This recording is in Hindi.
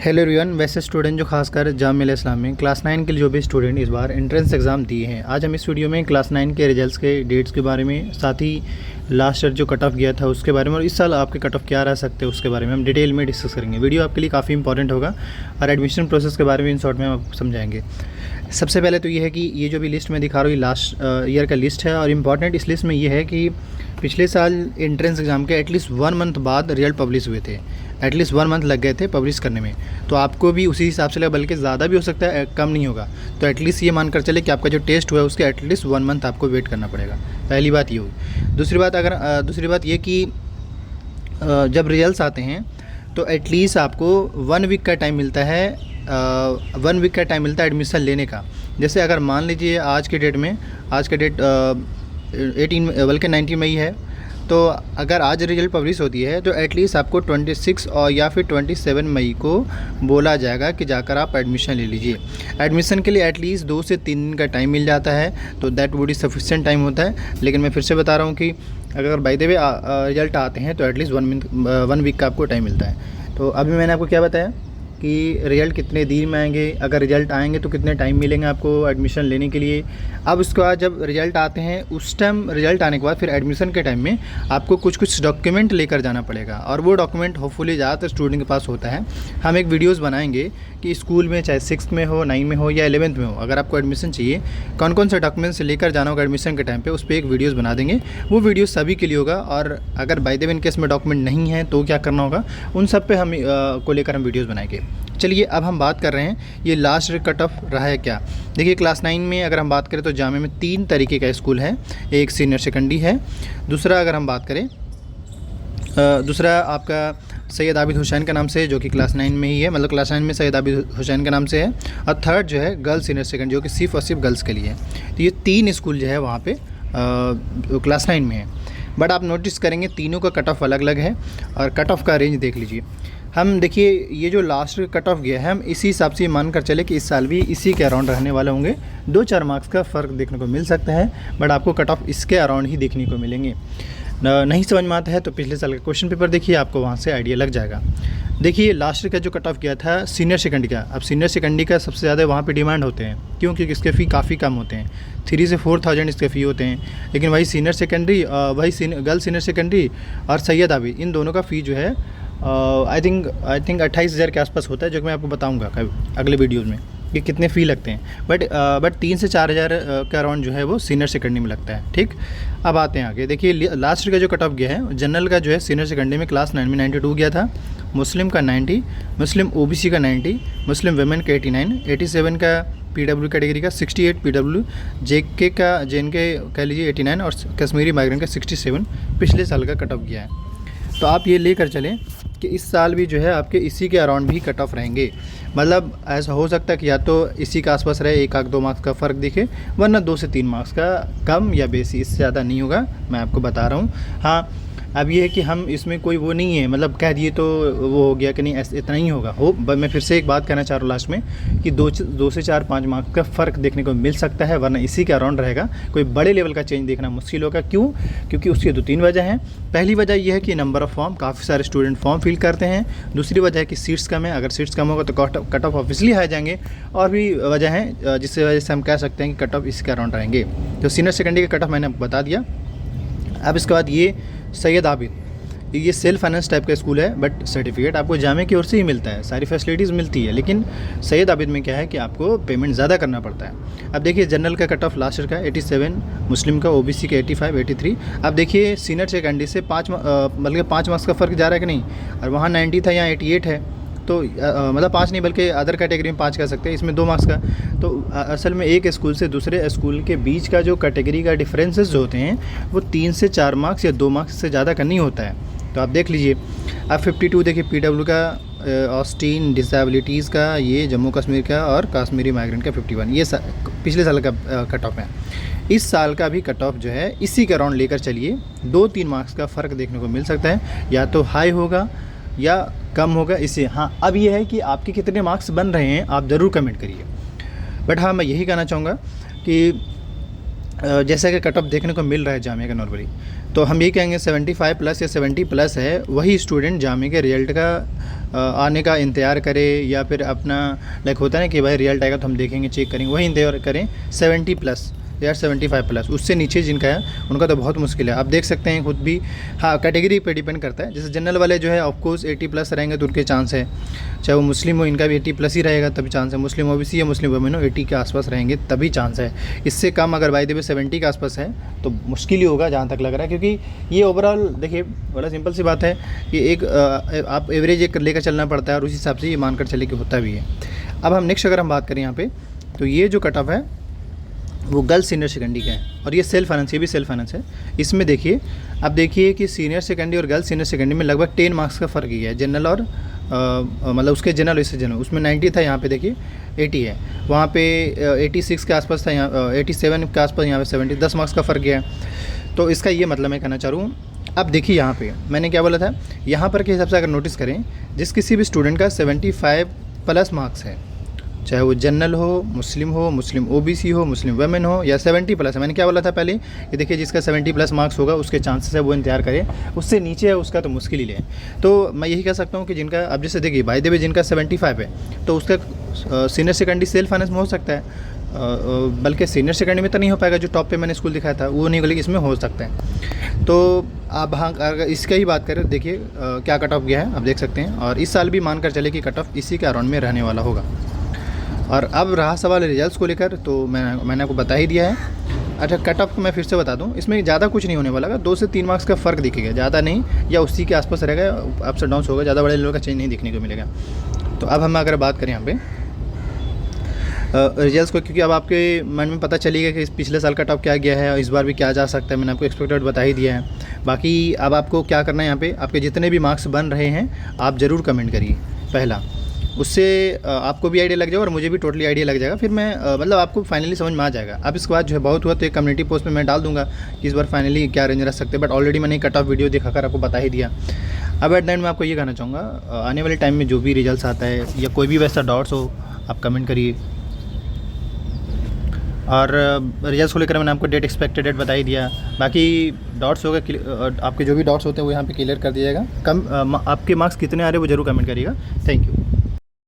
Hello everyone. वैसे स्टूडेंट जो खासकर जामिया मिल्लिया इस्लामिया में क्लास 9 के लिए जो भी स्टूडेंट इस बार एंट्रेंस एग्ज़ाम दिए हैं, आज हम इस वीडियो में क्लास 9 के रिजल्ट्स के डेट्स के बारे में, साथ ही लास्ट ईयर जो कट ऑफ गया था उसके बारे में और इस साल आपके कट ऑफ क्या रह सकते हैं उसके बारे में हम डिटेल में डिस्कस करेंगे। वीडियो आपके लिए काफ़ी इंपॉर्टेंट होगा और एडमिशन प्रोसेस के बारे में इन शॉर्ट में हम आपको समझाएंगे। सबसे पहले तो ये है कि ये जो भी लिस्ट मैं दिखा रहा हूँ ये लास्ट ईयर का लिस्ट है और इम्पॉर्टेंट इस लिस्ट में ये है कि पिछले साल एंट्रेंस एग्ज़ाम के एटलीस्ट 1 मंथ बाद रिजल्ट पब्लिश हुए थे। एटलीस्ट 1 मंथ लग गए थे पब्लिश करने में, तो आपको भी उसी हिसाब से लगा, बल्कि ज़्यादा भी हो सकता है, कम नहीं होगा। तो एटलीस्ट ये मानकर चले कि आपका जो टेस्ट हुआ है उसके एटलीस्ट 1 मंथ आपको वेट करना पड़ेगा। पहली बात ये हुई। दूसरी बात ये कि जब रिजल्ट्स आते हैं तो एटलीस्ट आपको 1 वीक का टाइम मिलता है। 1 वीक का टाइम मिलता है एडमिशन लेने का। जैसे अगर मान लीजिए आज के डेट 19 मई है, तो अगर आज रिजल्ट पब्लिश होती है तो एटलीस्ट आपको 26 और या फिर 27 मई को बोला जाएगा कि जाकर आप एडमिशन ले लीजिए। एडमिशन के लिए एटलीस्ट 2 से 3 दिन का टाइम मिल जाता है, तो that would is sufficient time होता है। लेकिन मैं फिर से बता रहा हूँ कि अगर बाय द वे रिजल्ट आते हैं तो एटलीस्ट 1 वीक का आपको टाइम मिलता है। तो अभी मैंने आपको क्या बताया कि रिज़ल्ट कितने दिन में आएंगे, अगर रिज़ल्ट आएंगे तो कितने टाइम मिलेंगे आपको एडमिशन लेने के लिए। अब उसके बाद जब रिज़ल्ट आते हैं उस टाइम, रिज़ल्ट आने के बाद फिर एडमिशन के टाइम में आपको कुछ डॉक्यूमेंट लेकर जाना पड़ेगा और वो डॉक्यूमेंट होपफुली ज़्यादातर स्टूडेंट के पास होता है। हम एक वीडियोज़ बनाएंगे कि स्कूल में चाहे 6th में हो, 9 में हो या 11th में हो, अगर आपको एडमिशन चाहिए कौन कौन से डॉक्यूमेंट्स लेकर जाना होगा एडमिशन के टाइम पे, उस पर एक वीडियोज़ बना देंगे। वो वीडियो सभी के लिए होगा और अगर by the way in case में डॉक्यूमेंट नहीं है तो क्या करना होगा, उन सब पे हम को लेकर हम वीडियोज़ बनाएंगे। चलिए अब हम बात कर रहे हैं ये लास्ट कट ऑफ रहा है क्या। देखिए क्लास 9 में अगर हम बात करें तो जामिया में 3 तरीके का स्कूल है। एक सीनियर सेकेंडरी है, दूसरा अगर हम बात करें दूसरा आपका सैयद आबिद हुसैन के नाम से है, जो कि क्लास 9 में ही है, मतलब क्लास 9 में सैयद आबिद हुसैन के नाम से है। और थर्ड जो है गर्ल्स सीनियर सेकेंडरी, जो कि सिर्फ और सिर्फ गर्ल्स के लिए है। तो ये 3 स्कूल जो है वहाँ पे क्लास 9 में है। बट आप नोटिस करेंगे तीनों का कट ऑफ अलग अलग है और कट ऑफ का रेंज देख लीजिए। हम देखिए ये जो लास्ट कट ऑफ गया है, हम इसी हिसाब से मान कर चले कि इस साल भी इसी के अराउंड रहने वाले होंगे। 2-4 मार्क्स का फ़र्क देखने को मिल सकता है, बट आपको कट ऑफ इसके अराउंड ही देखने को मिलेंगे। नहीं समझ में आता है तो पिछले साल का क्वेश्चन पेपर देखिए, आपको वहाँ से आइडिया लग जाएगा। देखिए लास्ट का जो कट ऑफ गया था सीनियर सेकेंडरी का, अब सीनियर सेकेंडरी का सबसे ज़्यादा वहाँ पे डिमांड होते हैं, क्योंकि इसके फ़ी काफ़ी कम होते हैं, 3 से 4,000 इसके फ़ी होते हैं। लेकिन वही senior secondary, girls senior secondary और सैयद आबिद, इन दोनों का फ़ी जो है आई थिंक 28,000 के आसपास होता है, जो कि मैं आपको बताऊंगा अगले वीडियोज़ में कि कितने फ़ी लगते हैं। बट 3 से 4,000 का अराउंड जो है वो सीनियर सेकेंडरी में लगता है। ठीक, अब आते हैं आगे। देखिए लास्ट का जो कट ऑफ गया है जनरल का जो है सीनियर सेकेंडरी में क्लास 9 में 92 गया था, मुस्लिम का 90, मुस्लिम OBC का 90, मुस्लिम वेमेन का 89, 87 का PW कैटेगरी का 68, PW JK का JNK कह लीजिए 89 और कश्मीरी माइग्रेंट का 67 पिछले साल का कट ऑफ गया है। तो आप ये लेकर चलें कि इस साल भी जो है आपके इसी के अराउंड भी कट ऑफ रहेंगे। मतलब ऐसा हो सकता है कि या तो इसी के आसपास रहे, 1-2 मार्क्स का फ़र्क दिखे, वरना 2 से 3 मार्क्स का कम या बेसी, इससे ज़्यादा नहीं होगा, मैं आपको बता रहा हूँ। हाँ, अब ये है कि हम इसमें कोई वो नहीं है, मतलब कह दिए तो वो हो गया कि नहीं, ऐसा इतना ही होगा। मैं फिर से एक बात कहना चाह रहा हूँ लास्ट में कि 2 से 4-5 मार्क्स का फ़र्क देखने को मिल सकता है, वरना इसी के अराउंड रहेगा। कोई बड़े लेवल का चेंज देखना मुश्किल होगा। क्यों? क्योंकि उसकी 2-3 वजह हैं। पहली वजह यह है कि नंबर ऑफ़ फॉर्म, काफ़ी सारे स्टूडेंट फॉर्म फिल करते हैं। दूसरी वजह है कि सीट्स कम है, अगर सीट्स कम होगा तो कट ऑफ ऑफिसली हाई जाएंगे। और भी वजह हैं जिससे वजह से हम कह सकते हैं कि कट ऑफ इसके अराउंड रहेंगे। तो सीनियर सेकेंडरी का कट ऑफ मैंने बता दिया। अब इसके बाद ये सैयद आबिद, ये सेल्फ फाइनेंस टाइप का स्कूल है, बट सर्टिफिकेट आपको जामिया की ओर से ही मिलता है, सारी फैसिलिटीज़ मिलती है। लेकिन सैयद आबिद में क्या है कि आपको पेमेंट ज़्यादा करना पड़ता है। अब देखिए जनरल का कट ऑफ लास्ट ईयर का 87, मुस्लिम का OBC का 85, 83। अब देखिए सीनियर सेकेंडरी से 5 मार्क्स का फ़र्क जा रहा है कि नहीं, और वहाँ 90 था, यहाँ 88 है। तो मतलब 5 नहीं बल्कि अदर कैटेगरी में 5 कह सकते हैं, इसमें 2 मार्क्स का। तो असल में एक स्कूल से दूसरे स्कूल के बीच का जो कैटेगरी का डिफरेंसेस जो होते हैं वो 3 से 4 मार्क्स या 2 मार्क्स से ज़्यादा का नहीं होता है। तो आप देख लीजिए। अब 52 देखिए PW का, ऑस्टीन डिसेबिलिटीज़ का, ये जम्मू कश्मीर का, और कश्मीरी माइग्रेंट का 51, ये पिछले साल का कट ऑफ है। इस साल का भी कट ऑफ जो है इसी के अराउंड लेकर चलिए। 2-3 मार्क्स का फ़र्क देखने को मिल सकता है, या तो हाई होगा या कम होगा इससे। हाँ, अब ये है कि आपके कितने मार्क्स बन रहे हैं आप ज़रूर कमेंट करिए। बट हाँ, मैं यही कहना चाहूँगा कि जैसा कि कट ऑफ देखने को मिल रहा है जामिया का नॉर्मली, तो हम ये कहेंगे 75 प्लस या 70 प्लस है, वही स्टूडेंट जामे के रिजल्ट का आने का इंतज़ार करे, या फिर अपना लाइक होता है ना कि भाई रिजल्ट आएगा तो हम देखेंगे चेक करेंगे, वही इंतज़ार करें 70 प्लस या 75 प्लस। उससे नीचे जिनका है उनका तो बहुत मुश्किल है। आप देख सकते हैं खुद भी। हाँ, कैटेगरी पे डिपेंड करता है। जैसे जनरल वाले जो है ऑफकोर्स 80 प्लस रहेंगे तो उनके चांस है, चाहे वो मुस्लिम हो इनका भी 80 प्लस ही रहेगा तभी चांस है। मुस्लिम ओबीसी या मुस्लिम वुमेन हो 80 के आसपास रहेंगे तभी चांस है। इससे कम अगर बाय द वे 70 के आसपास है तो मुश्किल ही होगा जहाँ तक लग रहा है, क्योंकि ये ओवरऑल देखिए बड़ा सिंपल सी बात है कि एक आप एवरेज एक लेकर चलना पड़ता है और उस हिसाब से ये मानकर चले कि होता भी है। अब हम नेक्स्ट अगर हम बात करें यहाँ पे, तो ये जो कट ऑफ है वो गर्ल्स सीनियर सेकेंडरी का है और ये सेल्फ फाइनेंस, ये भी सेल्फ फाइनेंस है। इसमें देखिए, अब देखिए कि सीनियर सेकेंडरी और गर्ल्स सीनियर सेकेंडरी में लगभग 10 मार्क्स का फ़र्क ही है। जनरल और मतलब उसके जनरल इससे जनरल, उसमें 90 था, यहाँ पे देखिए 80 है। वहाँ पे 86 के आसपास था, यहाँ 87 के आसपास, यहाँ पे 70, 10 मार्क्स का फ़र्क है। तो इसका ये मतलब मैं कहना चाह रहा हूँ। अब देखिए यहाँ पे मैंने क्या बोला था, यहाँ पर के हिसाब से अगर नोटिस करें, जिस किसी भी स्टूडेंट का 75 प्लस मार्क्स है, चाहे वो जनरल हो, मुस्लिम ओबीसी हो, मुस्लिम वुमेन हो, या 70 प्लस है। मैंने क्या बोला था पहले कि देखिए जिसका 70 प्लस मार्क्स होगा उसके चांसेस है वो इंतजार करे, उससे नीचे है उसका तो मुश्किल ही ले। तो मैं यही कह सकता हूँ कि जिनका, अब जैसे देखिए बाय द वे जिनका 75 है तो उसका सीनियर सेकेंडरी सेल्फ फाइनेंस में हो सकता है, बल्कि सीनियर सेकेंडरी में तो नहीं हो पाएगा, जो टॉप पे मैंने स्कूल दिखाया था वो नहीं होगा, लेकिन इसमें हो सकता है। तो अब हाँ अगर इसका ही बात करें, देखिए क्या कट ऑफ गया है आप देख सकते हैं, और इस साल भी मानकर चले कि कट ऑफ इसी के अराउंड में रहने वाला होगा। और अब रहा सवाल रिजल्ट्स को लेकर, तो मैंने आपको बता ही दिया है। अच्छा, कट ऑफ को मैं फिर से बता दूं, इसमें ज़्यादा कुछ नहीं होने वाला, 2 से 3 मार्क्स का फ़र्क दिखेगा, ज़्यादा नहीं, या उसी के आसपास रहेगा, अप्स एंड डाउन्स होगा, ज़्यादा बड़े लेवल का चेंज नहीं दिखने को मिलेगा। तो अब हम अगर बात करें यहाँ पे रिजल्ट्स को, क्योंकि अब आपके मन में पता चलेगा कि पिछले साल कट ऑफ क्या गया है और इस बार भी क्या जा सकता है, मैंने आपको एक्सपेक्टेड बता ही दिया है। बाकी अब आपको क्या करना है, यहाँ पे आपके जितने भी मार्क्स बन रहे हैं आप ज़रूर कमेंट करिए पहला, उससे आपको भी आइडिया लग जाएगा और मुझे भी टोटली आइडिया लग जाएगा। फिर मैं मतलब आपको फाइनली समझ में आ जाएगा। अब इसके बाद जो है बहुत हुआ तो एक कम्युनिटी पोस्ट में मैं डाल दूंगा कि इस बार फाइनली क्या रेंज रख सकते हैं, बट ऑलरेडी मैंने कट ऑफ वीडियो दिखाकर आपको बता ही दिया। अब एट द एंड मैं आपको ये कहना चाहूँगा, आने वाले टाइम में जो भी रिजल्ट आता है या कोई भी वैसा डाउट्स हो आप कमेंट करिए। और रिजल्ट्स को लेकर मैंने आपको डेट एक्सपेक्टेड डेट बता ही दिया। बाकी डाउट्स होगा, आपके जो भी डाउट्स होते हैं वो यहाँ पे क्लियर कर दिया जाएगा। आपके मार्क्स कितने आ रहे हैं वो जरूर कमेंट करिएगा। Thank you.